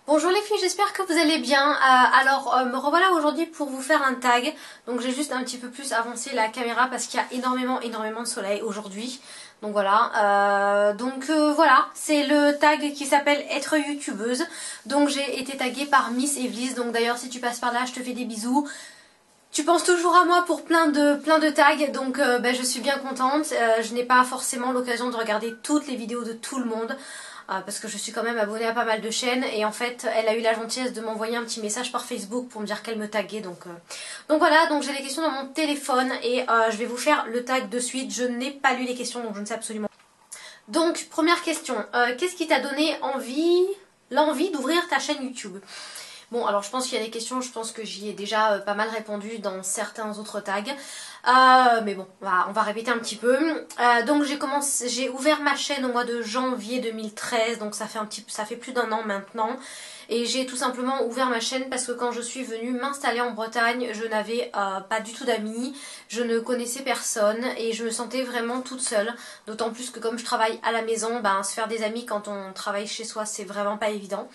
Bonjour les filles, j'espère que vous allez bien. Me revoilà aujourd'hui pour vous faire un tag. Donc j'ai juste un petit peu plus avancé la caméra parce qu'il y a énormément de soleil aujourd'hui. Donc voilà, c'est le tag qui s'appelle être youtubeuse. Donc j'ai été taguée par Miss Evely's. Donc d'ailleurs si tu passes par là, je te fais des bisous. Tu penses toujours à moi pour plein de tags, donc je suis bien contente. Je n'ai pas forcément l'occasion de regarder toutes les vidéos de tout le monde. Parce que je suis quand même abonnée à pas mal de chaînes et en fait elle a eu la gentillesse de m'envoyer un petit message par Facebook pour me dire qu'elle me taguait, donc voilà, donc j'ai les questions dans mon téléphone et je vais vous faire le tag de suite. Je n'ai pas lu les questions donc je ne sais absolument. Donc première question, qu'est-ce qui t'a donné l'envie d'ouvrir ta chaîne YouTube? Bon, alors je pense qu'il y a des questions, je pense que j'y ai déjà pas mal répondu dans certains autres tags. Mais bon, on va répéter un petit peu. Donc j'ai ouvert ma chaîne au mois de janvier 2013, donc ça fait plus d'un an maintenant. Et j'ai tout simplement ouvert ma chaîne parce que quand je suis venue m'installer en Bretagne, je n'avais pas du tout d'amis, je ne connaissais personne et je me sentais vraiment toute seule. D'autant plus que comme je travaille à la maison, se faire des amis quand on travaille chez soi, c'est vraiment pas évident.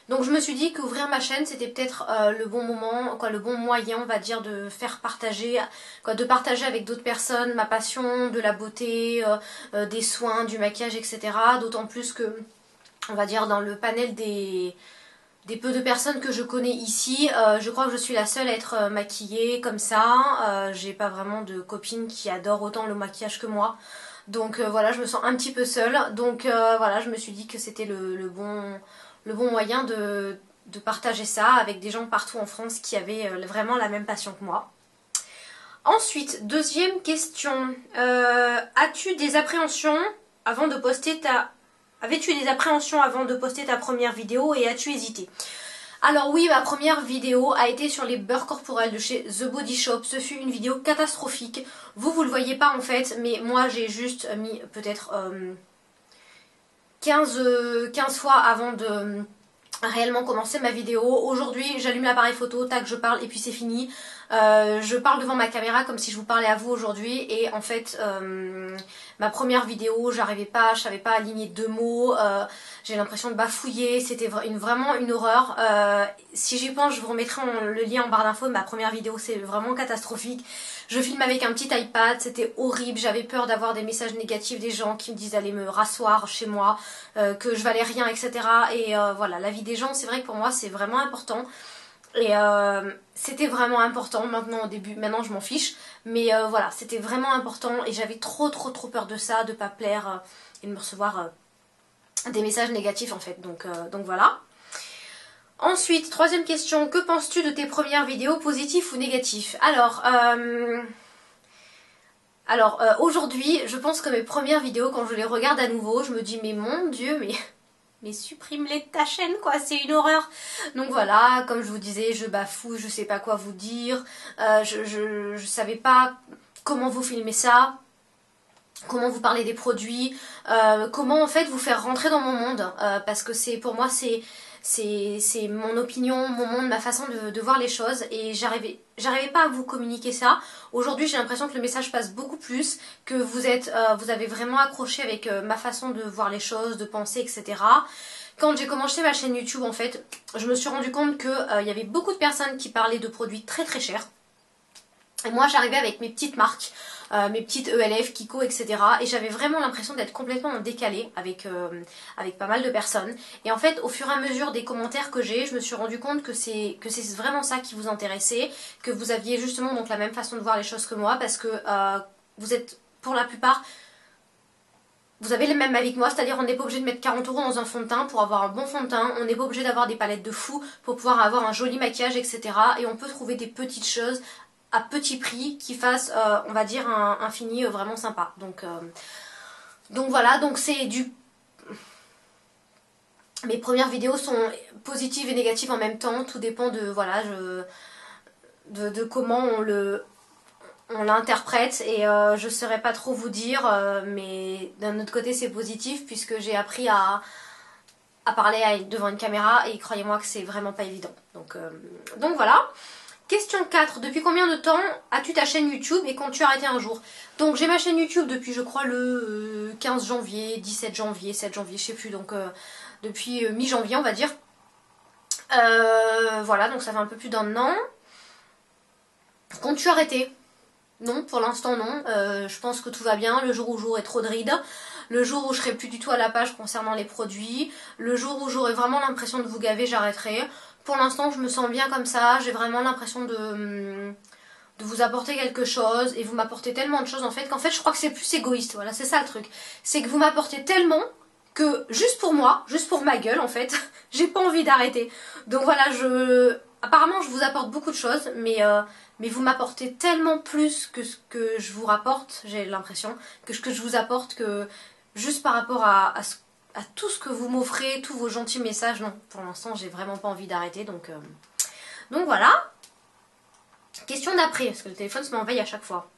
Donc je me suis dit qu'ouvrir ma chaîne c'était peut-être le bon moment, le bon moyen on va dire de faire partager, de partager avec d'autres personnes ma passion de la beauté, des soins, du maquillage, etc. D'autant plus que, on va dire dans le panel des peu de personnes que je connais ici, je crois que je suis la seule à être maquillée comme ça. J'ai pas vraiment de copines qui adorent autant le maquillage que moi. Donc voilà, je me sens un petit peu seule. Donc voilà, je me suis dit que c'était le bon moyen de partager ça avec des gens partout en France qui avaient vraiment la même passion que moi. Ensuite, deuxième question. As-tu des appréhensions avant de poster Avais-tu des appréhensions avant de poster ta première vidéo et as-tu hésité? Alors oui, ma première vidéo a été sur les beurres corporels de chez The Body Shop. Ce fut une vidéo catastrophique. Vous le voyez pas en fait, mais moi j'ai juste mis peut-être 15 fois avant de réellement commencer ma vidéo. Aujourd'hui j'allume l'appareil photo, tac, je parle et puis c'est fini. Je parle devant ma caméra comme si je vous parlais à vous aujourd'hui et en fait ma première vidéo je savais pas aligner deux mots, j'ai l'impression de bafouiller, c'était vraiment une horreur. Si j'y pense je vous remettrai le lien en barre d'infos de ma première vidéo, c'est vraiment catastrophique. Je filme avec un petit iPad, c'était horrible, j'avais peur d'avoir des messages négatifs des gens qui me disent d'aller me rasseoir chez moi, que je valais rien, etc. Et voilà, la vie des gens, c'est vrai que pour moi c'est vraiment important. Et c'était vraiment important. Maintenant je m'en fiche, mais voilà, c'était vraiment important et j'avais trop peur de ça, de pas plaire et de me recevoir des messages négatifs en fait. Donc voilà. Ensuite, troisième question, que penses-tu de tes premières vidéos, positifs ou négatifs? Alors aujourd'hui, je pense que mes premières vidéos, quand je les regarde à nouveau, je me dis mais mon Dieu, mais supprime-les de ta chaîne quoi, c'est une horreur. Donc voilà, comme je vous disais, je bafouille, je sais pas quoi vous dire, je savais pas comment vous filmer ça, comment vous parler des produits, comment en fait vous faire rentrer dans mon monde, parce que pour moi c'est mon opinion, mon monde, ma façon de voir les choses et j'arrivais pas à vous communiquer ça. Aujourd'hui j'ai l'impression que le message passe beaucoup plus, que vous avez vraiment accroché avec ma façon de voir les choses, de penser, etc. Quand j'ai commencé ma chaîne YouTube en fait, je me suis rendu compte qu'il y avait beaucoup de personnes qui parlaient de produits très chers. Et moi j'arrivais avec mes petites marques, mes petites ELF, Kiko, etc. Et j'avais vraiment l'impression d'être complètement en décalé avec pas mal de personnes. Et en fait au fur et à mesure des commentaires que j'ai, je me suis rendu compte que c'est vraiment ça qui vous intéressait, que vous aviez justement donc la même façon de voir les choses que moi, parce que vous êtes pour la plupart... Vous avez le même avis que moi, c'est-à-dire on n'est pas obligé de mettre 40 € dans un fond de teint pour avoir un bon fond de teint, on n'est pas obligé d'avoir des palettes de fou pour pouvoir avoir un joli maquillage, etc. Et on peut trouver des petites choses à petit prix qui fassent, on va dire, un fini vraiment sympa. Donc voilà, donc c'est du... Mes premières vidéos sont positives et négatives en même temps, tout dépend de, voilà, de comment on l'interprète et je saurais pas trop vous dire, mais d'un autre côté c'est positif puisque j'ai appris à parler devant une caméra et croyez-moi que c'est vraiment pas évident. Donc voilà. Question 4. Depuis combien de temps as-tu ta chaîne YouTube et comptes-tu arrêter un jour? Donc j'ai ma chaîne YouTube depuis je crois le 15 janvier, 17 janvier, 7 janvier, je sais plus, donc depuis mi-janvier on va dire. Voilà, donc ça fait un peu plus d'un an. Comptes-tu arrêter? Non, pour l'instant non. Je pense que tout va bien. Le jour où j'aurai trop de rides, le jour où je serai plus du tout à la page concernant les produits, le jour où j'aurai vraiment l'impression de vous gaver, j'arrêterai. Pour l'instant, je me sens bien comme ça. J'ai vraiment l'impression de vous apporter quelque chose. Et vous m'apportez tellement de choses en fait, qu'en fait, je crois que c'est plus égoïste. Voilà, c'est ça le truc. C'est que vous m'apportez tellement que juste pour moi, juste pour ma gueule en fait, j'ai pas envie d'arrêter. Donc voilà, apparemment je vous apporte beaucoup de choses, mais vous m'apportez tellement plus que ce que je vous rapporte, j'ai l'impression, que ce que je vous apporte, que juste par rapport à tout ce que vous m'offrez, tous vos gentils messages, non, pour l'instant j'ai vraiment pas envie d'arrêter, donc voilà. Question d'après, parce que le téléphone se m'enveille à chaque fois.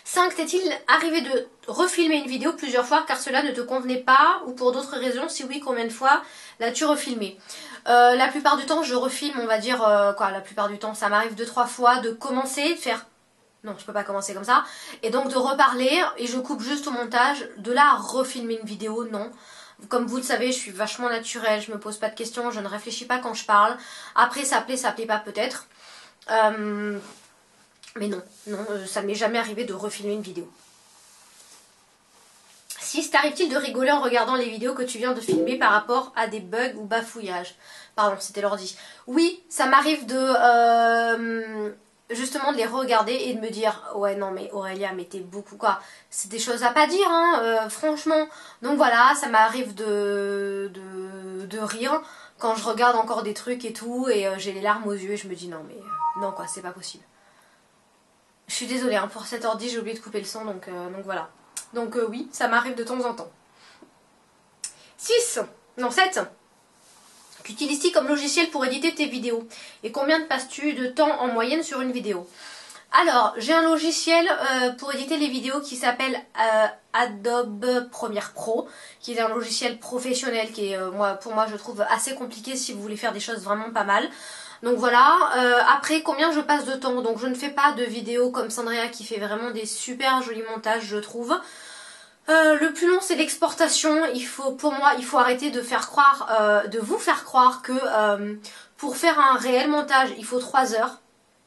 5. T'est-il arrivé de refilmer une vidéo plusieurs fois car cela ne te convenait pas ou pour d'autres raisons? Si oui, combien de fois l'as-tu refilmé? La plupart du temps, je refilme, on va dire, la plupart du temps, ça m'arrive 2-3 fois de commencer, de faire... Non, je peux pas commencer comme ça. Et donc de reparler, et je coupe juste au montage. De là à refilmer une vidéo, non. Comme vous le savez, je suis vachement naturelle, je me pose pas de questions, je ne réfléchis pas quand je parle. Après, ça plaît pas peut-être. Mais non, ça ne m'est jamais arrivé de refilmer une vidéo. 6. T'arrive-t-il de rigoler en regardant les vidéos que tu viens de filmer par rapport à des bugs ou bafouillages? Pardon, c'était l'ordi. Oui, ça m'arrive de... justement de les regarder et de me dire ouais non mais Aurélia mais t'es beaucoup quoi, c'est des choses à pas dire hein, franchement. Donc voilà, ça m'arrive de rire quand je regarde encore des trucs et tout et j'ai les larmes aux yeux et je me dis non mais non quoi, c'est pas possible. Je suis désolée hein, pour cet ordi j'ai oublié de couper le son donc voilà. Donc oui, ça m'arrive de temps en temps. 6, non 7. Qu'utilises-tu comme logiciel pour éditer tes vidéos? Et combien passes-tu de temps en moyenne sur une vidéo? Alors, j'ai un logiciel pour éditer les vidéos qui s'appelle Adobe Premiere Pro, qui est un logiciel professionnel qui est, pour moi, je trouve assez compliqué si vous voulez faire des choses vraiment pas mal. Donc voilà, après combien je passe de temps? Donc je ne fais pas de vidéos comme Sandrea qui fait vraiment des super jolis montages je trouve. Le plus long c'est l'exportation. Pour moi il faut arrêter de faire croire, de vous faire croire que pour faire un réel montage il faut 3 heures.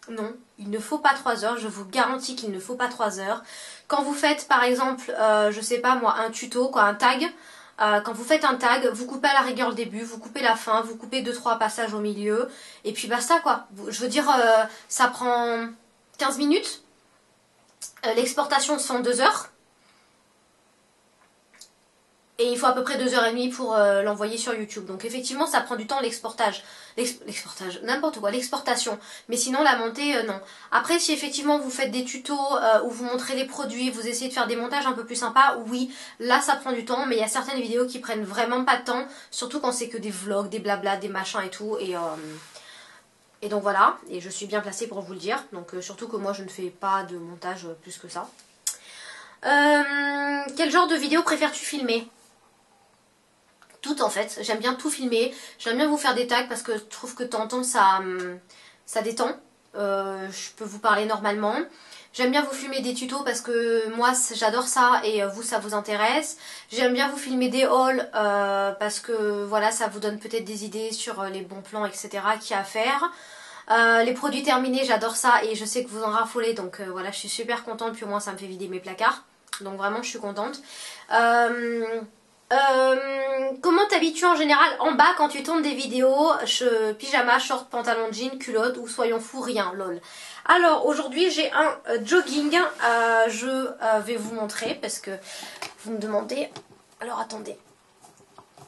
Non, il ne faut pas 3 heures, je vous garantis qu'il ne faut pas 3 heures. Quand vous faites par exemple, je sais pas moi, un tuto, quoi, un tag, quand vous faites un tag, vous coupez à la rigueur le début, vous coupez la fin, vous coupez 2-3 passages au milieu, et puis basta quoi. Je veux dire, ça prend 15 minutes, l'exportation sont 2 heures, et il faut à peu près 2h30 pour l'envoyer sur YouTube. Donc effectivement ça prend du temps l'exportage, n'importe quoi, l'exportation. Mais sinon la montée, non. Après si effectivement vous faites des tutos où vous montrez les produits, vous essayez de faire des montages un peu plus sympas, oui, là ça prend du temps. Mais il y a certaines vidéos qui prennent vraiment pas de temps, surtout quand c'est que des vlogs, des blabla, des machins et tout. Et donc voilà, et je suis bien placée pour vous le dire. Donc surtout que moi je ne fais pas de montage plus que ça. Quel genre de vidéo préfères-tu filmer? Tout en fait, j'aime bien tout filmer, j'aime bien vous faire des tags parce que je trouve que de temps en temps ça détend, je peux vous parler normalement. J'aime bien vous filmer des tutos parce que moi j'adore ça et vous ça vous intéresse. J'aime bien vous filmer des hauls parce que voilà ça vous donne peut-être des idées sur les bons plans etc. qu'il y a à faire. Les produits terminés j'adore ça et je sais que vous en raffolez donc voilà je suis super contente puis au moins ça me fait vider mes placards. Donc vraiment je suis contente. Comment t'habitues en général en bas quand tu tournes des vidéos? Pyjama, short, pantalon, jean, culotte ou soyons fous, rien, lol. Alors aujourd'hui j'ai un jogging, je vais vous montrer parce que vous me demandez. Alors attendez,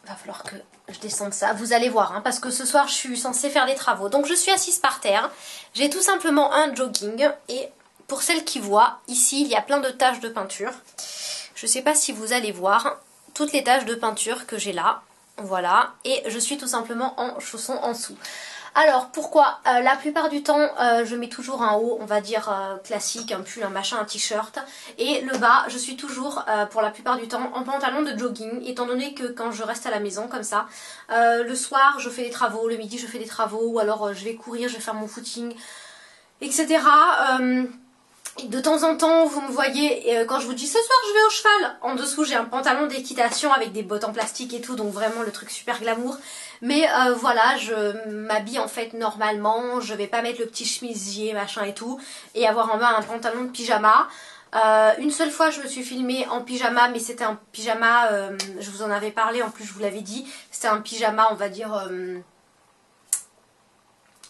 va falloir que je descende ça, vous allez voir hein, parce que ce soir je suis censée faire des travaux. Donc je suis assise par terre, j'ai tout simplement un jogging et pour celles qui voient, ici il y a plein de taches de peinture. Je sais pas si vous allez voir toutes les taches de peinture que j'ai là, voilà, et je suis tout simplement en chaussons en dessous. Alors pourquoi la plupart du temps je mets toujours un haut, on va dire classique, un pull, un machin, un t-shirt, et le bas je suis toujours pour la plupart du temps en pantalon de jogging, étant donné que quand je reste à la maison comme ça, le soir je fais des travaux, le midi je fais des travaux, ou alors je vais courir, je vais faire mon footing, etc. Et de temps en temps, vous me voyez, quand je vous dis ce soir je vais au cheval, en dessous j'ai un pantalon d'équitation avec des bottes en plastique et tout, donc vraiment le truc super glamour. Mais voilà, je m'habille en fait normalement, je vais pas mettre le petit chemisier machin et tout, et avoir en bas un pantalon de pyjama. Une seule fois je me suis filmée en pyjama, mais c'était un pyjama, je vous en avais parlé, en plus je vous l'avais dit, c'était un pyjama on va dire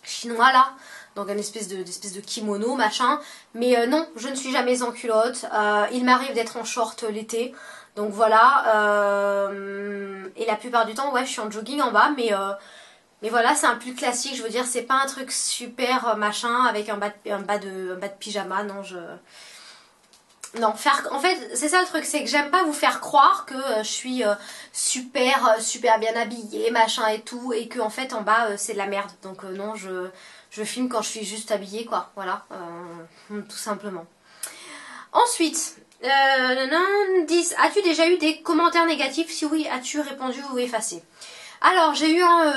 chinois là. Donc une espèce de kimono machin. Mais non, je ne suis jamais en culotte. Il m'arrive d'être en short l'été. Donc voilà. Et la plupart du temps, ouais, je suis en jogging en bas. Mais voilà, c'est un pull classique. Je veux dire, c'est pas un truc super machin avec un bas de pyjama. Non, non, en fait, c'est ça le truc, c'est que j'aime pas vous faire croire que je suis super bien habillée, machin et tout, et que en fait en bas c'est de la merde. Donc non, je filme quand je suis juste habillée, quoi. Voilà, tout simplement. Ensuite, 10. As-tu déjà eu des commentaires négatifs? Si oui, as-tu répondu ou effacé? Alors, j'ai eu un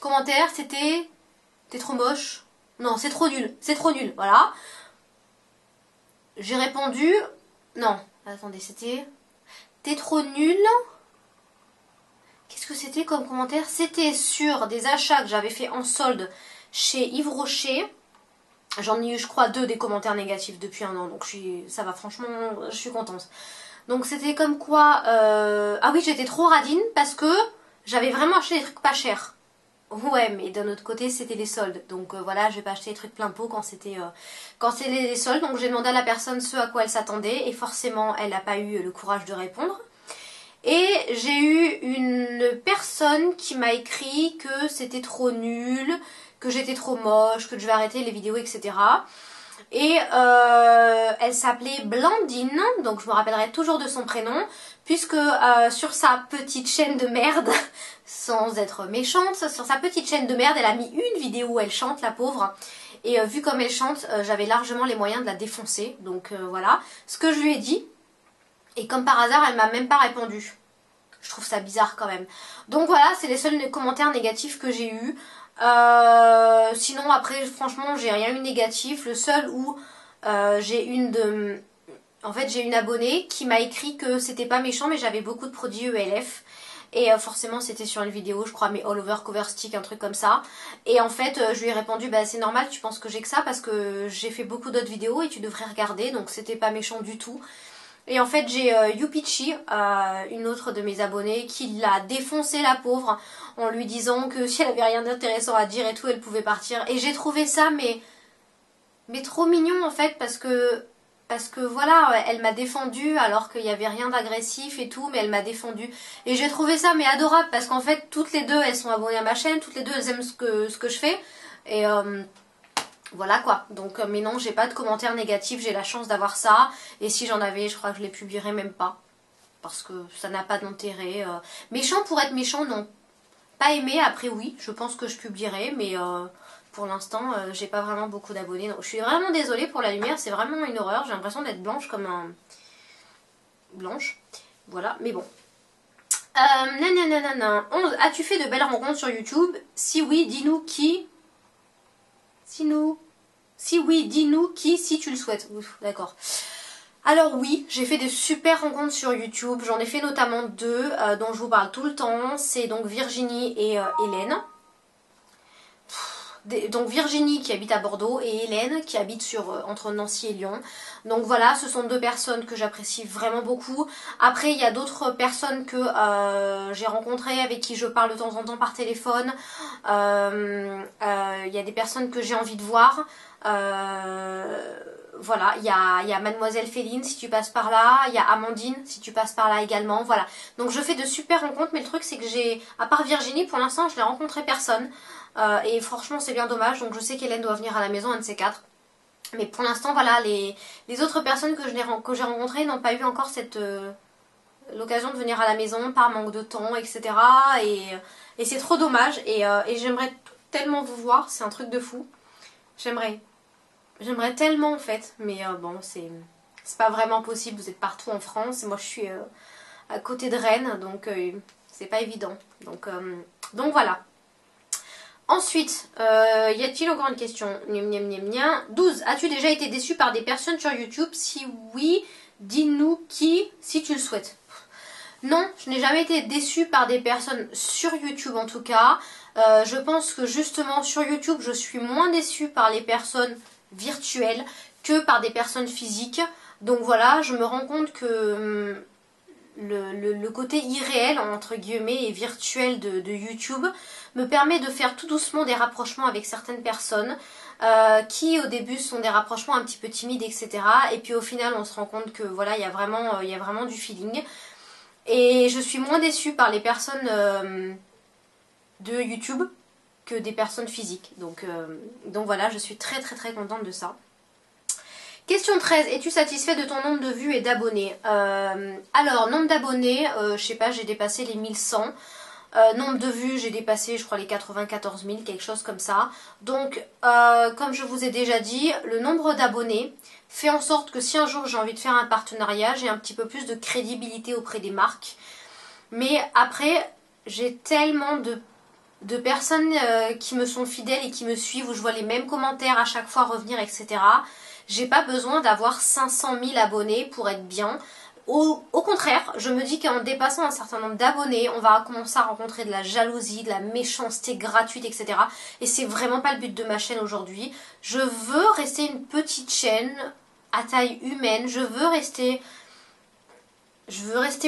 commentaire, c'était... T'es trop moche. Non, c'est trop nul. C'est trop nul, voilà. J'ai répondu... Non, attendez, c'était... T'es trop nul. Qu'est-ce que c'était comme commentaire? C'était sur des achats que j'avais fait en solde chez Yves Rocher. J'en ai eu, je crois, 2 des commentaires négatifs depuis un an. Donc ça va, franchement, je suis contente. Donc c'était comme quoi... Ah oui, j'étais trop radine parce que j'avais vraiment acheté des trucs pas chers. Ouais, mais d'un autre côté, c'était les soldes. Donc voilà, je vais pas acheter des trucs plein pot quand c'était les soldes. Donc j'ai demandé à la personne ce à quoi elle s'attendait. Et forcément, elle n'a pas eu le courage de répondre. Et j'ai eu une personne qui m'a écrit que c'était trop nul, que j'étais trop moche, que je vais arrêter les vidéos, etc. Et elle s'appelait Blandine, donc je me rappellerai toujours de son prénom, puisque sur sa petite chaîne de merde, sans être méchante, sur sa petite chaîne de merde, elle a mis une vidéo où elle chante, la pauvre. Et vu comme elle chante, j'avais largement les moyens de la défoncer. Donc voilà, ce que je lui ai dit. Et comme par hasard, elle m'a même pas répondu. Je trouve ça bizarre quand même. Donc voilà, c'est les seuls commentaires négatifs que j'ai eus. Sinon après, franchement, j'ai rien eu négatif. Le seul où j'ai une de... En fait, j'ai une abonnée qui m'a écrit que c'était pas méchant, mais j'avais beaucoup de produits ELF. Et forcément, c'était sur une vidéo, je crois, mais all over cover stick, un truc comme ça. Et en fait, je lui ai répondu, bah c'est normal, tu penses que j'ai que ça, parce que j'ai fait beaucoup d'autres vidéos et tu devrais regarder. Donc c'était pas méchant du tout. Et en fait j'ai Yupichi, une autre de mes abonnées, qui l'a défoncé la pauvre en lui disant que si elle avait rien d'intéressant à dire et tout, elle pouvait partir. Et j'ai trouvé ça mais trop mignon en fait parce que voilà, elle m'a défendu alors qu'il n'y avait rien d'agressif et tout, mais elle m'a défendu. Et j'ai trouvé ça mais adorable parce qu'en fait toutes les deux elles sont abonnées à ma chaîne, toutes les deux elles aiment ce que je fais. Et voilà quoi, donc mais non, j'ai pas de commentaires négatifs, j'ai la chance d'avoir ça. Et si j'en avais, je crois que je les publierais même pas. Parce que ça n'a pas d'intérêt. Méchant pour être méchant, non. Pas aimé, après oui, je pense que je publierai. Mais pour l'instant, j'ai pas vraiment beaucoup d'abonnés. Donc je suis vraiment désolée pour la lumière, c'est vraiment une horreur. J'ai l'impression d'être blanche comme un... Blanche. Voilà, mais bon. Nanana. 11. As-tu fait de belles rencontres sur YouTube? Si oui, dis-nous qui. Si oui, dis-nous qui, si tu le souhaites. Ouf, d'accord. Alors oui, j'ai fait de super rencontres sur YouTube. J'en ai fait notamment 2 dont je vous parle tout le temps. C'est donc Virginie et Hélène. Donc Virginie qui habite à Bordeaux et Hélène qui habite entre Nancy et Lyon. Donc voilà, ce sont 2 personnes que j'apprécie vraiment beaucoup. Après il y a d'autres personnes que j'ai rencontrées, avec qui je parle de temps en temps par téléphone. Il y a des personnes que j'ai envie de voir. Voilà, il y a Mademoiselle Féline si tu passes par là, il y a Amandine si tu passes par là également, voilà. Donc je fais de super rencontres, mais le truc c'est que à part Virginie, pour l'instant je n'ai rencontré personne. Et franchement c'est bien dommage, donc je sais qu'Hélène doit venir à la maison, un de ces 4. Mais pour l'instant voilà, les autres personnes que j'ai rencontrées n'ont pas eu encore l'occasion de venir à la maison par manque de temps, etc. Et c'est trop dommage, et j'aimerais tellement vous voir, c'est un truc de fou. J'aimerais tellement en fait, mais bon, c'est pas vraiment possible, vous êtes partout en France, et moi je suis à côté de Rennes, donc c'est pas évident. Donc voilà. Ensuite, y a-t-il encore une question? 12. As-tu déjà été déçu par des personnes sur YouTube? Si oui, dis-nous qui, si tu le souhaites. Non, je n'ai jamais été déçue par des personnes sur YouTube en tout cas. Je pense que justement sur YouTube, je suis moins déçue par les personnes virtuelles que par des personnes physiques. Donc voilà, je me rends compte que le côté irréel, entre guillemets, et virtuel de YouTube me permet de faire tout doucement des rapprochements avec certaines personnes qui au début sont des rapprochements un petit peu timides, etc. Et puis au final, on se rend compte que voilà, il y a vraiment du feeling. Et je suis moins déçue par les personnes de YouTube que des personnes physiques. Donc voilà, je suis très très très contente de ça. Question 13. Es-tu satisfait de ton nombre de vues et d'abonnés? Alors, nombre d'abonnés, je sais pas, j'ai dépassé les 1100. Nombre de vues, j'ai dépassé, je crois, les 94 000, quelque chose comme ça. Donc, comme je vous ai déjà dit, le nombre d'abonnés fait en sorte que si un jour j'ai envie de faire un partenariat, j'ai un petit peu plus de crédibilité auprès des marques. Mais après, j'ai tellement de personnes qui me sont fidèles et qui me suivent, où je vois les mêmes commentaires à chaque fois revenir, etc. J'ai pas besoin d'avoir 500 000 abonnés pour être bien. Au contraire, je me dis qu'en dépassant un certain nombre d'abonnés, on va commencer à rencontrer de la jalousie, de la méchanceté gratuite, etc. Et c'est vraiment pas le but de ma chaîne aujourd'hui. Je veux rester une petite chaîne à taille humaine. Je veux rester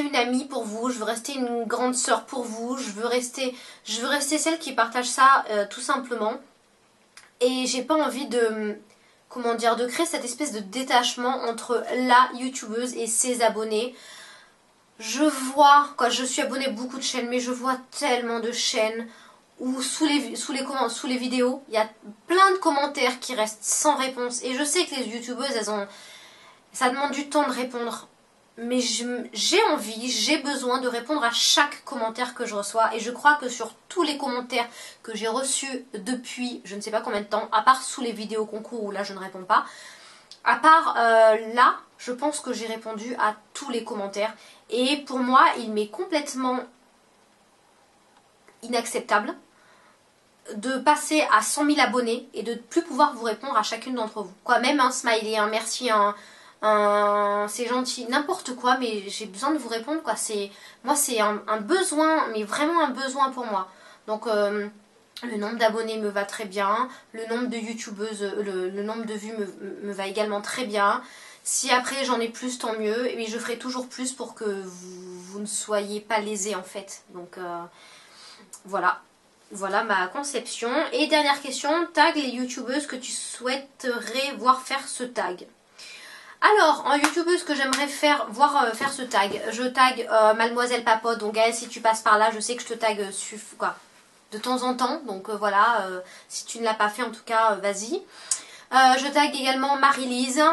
une amie pour vous. Je veux rester une grande sœur pour vous. Je veux rester celle qui partage ça tout simplement. Et j'ai pas envie de créer cette espèce de détachement entre la youtubeuse et ses abonnés. Je suis abonnée à beaucoup de chaînes, mais je vois tellement de chaînes où sous les vidéos, il y a plein de commentaires qui restent sans réponse. Et je sais que les youtubeuses, ça demande du temps de répondre. Mais j'ai besoin de répondre à chaque commentaire que je reçois. Et je crois que sur tous les commentaires que j'ai reçus depuis je ne sais pas combien de temps, à part sous les vidéos concours où là je ne réponds pas, à part là, je pense que j'ai répondu à tous les commentaires. Et pour moi, il m'est complètement inacceptable de passer à 100 000 abonnés et de ne plus pouvoir vous répondre à chacune d'entre vous. Même un smiley, un merci, c'est gentil, n'importe quoi, mais j'ai besoin de vous répondre, moi c'est un besoin, mais vraiment un besoin pour moi. Donc le nombre d'abonnés me va très bien, le nombre de youtubeuses, le nombre de vues me va également très bien. Si après j'en ai plus, tant mieux, et je ferai toujours plus pour que vous ne soyez pas lésés en fait. Donc voilà ma conception. Et dernière question, tag les youtubeuses que tu souhaiterais voir faire ce tag. Alors, en youtubeuse que j'aimerais voir faire ce tag, je tag Mademoiselle Papote. Donc Gaëlle, si tu passes par là, je sais que je te tag de temps en temps. Donc voilà, si tu ne l'as pas fait, en tout cas, vas-y. Je tag également Marie-Lise.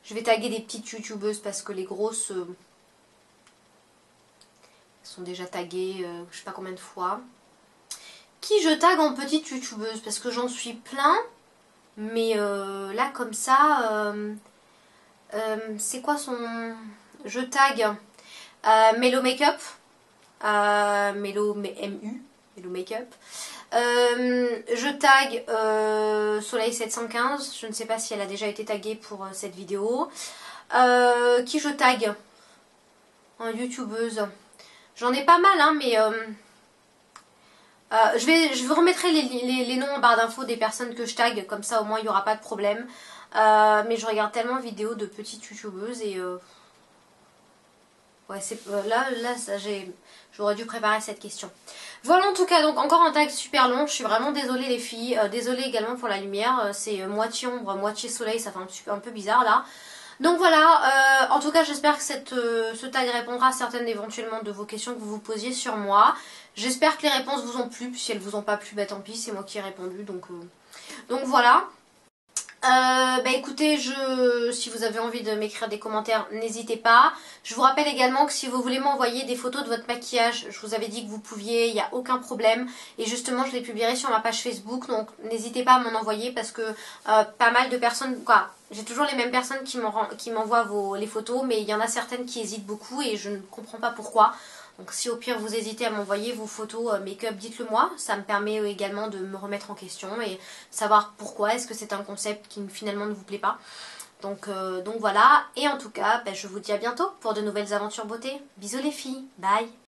Je vais taguer des petites youtubeuses parce que les grosses sont déjà taguées, je sais pas combien de fois. Qui je tag en petite youtubeuse? Parce que j'en suis plein. Mais là comme ça, c'est quoi son... Je tag Melo Makeup, Melo MU, Melo Makeup. Je tag Soleil 715, je ne sais pas si elle a déjà été taguée pour cette vidéo. Qui je tag en youtubeuse? J'en ai pas mal, hein, mais... je vous remettrai les noms en barre d'infos des personnes que je tag, comme ça au moins il n'y aura pas de problème. Mais je regarde tellement de vidéos de petites youtubeuses et ouais, là j'aurais dû préparer cette question. Voilà, en tout cas, donc encore un tag super long. Je suis vraiment désolée les filles, désolée également pour la lumière, c'est moitié ombre, moitié soleil, ça fait un peu bizarre là. Donc voilà, en tout cas j'espère que ce tag répondra à certaines éventuellement de vos questions que vous vous posiez sur moi. J'espère que les réponses vous ont plu, si elles vous ont pas plu, bah tant pis, c'est moi qui ai répondu, donc voilà. Écoutez, si vous avez envie de m'écrire des commentaires, n'hésitez pas. Je vous rappelle également que si vous voulez m'envoyer des photos de votre maquillage, je vous avais dit que vous pouviez, il n'y a aucun problème. Et justement, je les publierai sur ma page Facebook, donc n'hésitez pas à m'en envoyer parce que pas mal de personnes, j'ai toujours les mêmes personnes qui m'envoient les photos, mais il y en a certaines qui hésitent beaucoup et je ne comprends pas pourquoi. Donc si au pire vous hésitez à m'envoyer vos photos make-up, dites-le moi. Ça me permet également de me remettre en question et savoir pourquoi est-ce que c'est un concept qui finalement ne vous plaît pas. Donc voilà, et en tout cas, je vous dis à bientôt pour de nouvelles aventures beauté. Bisous les filles, bye!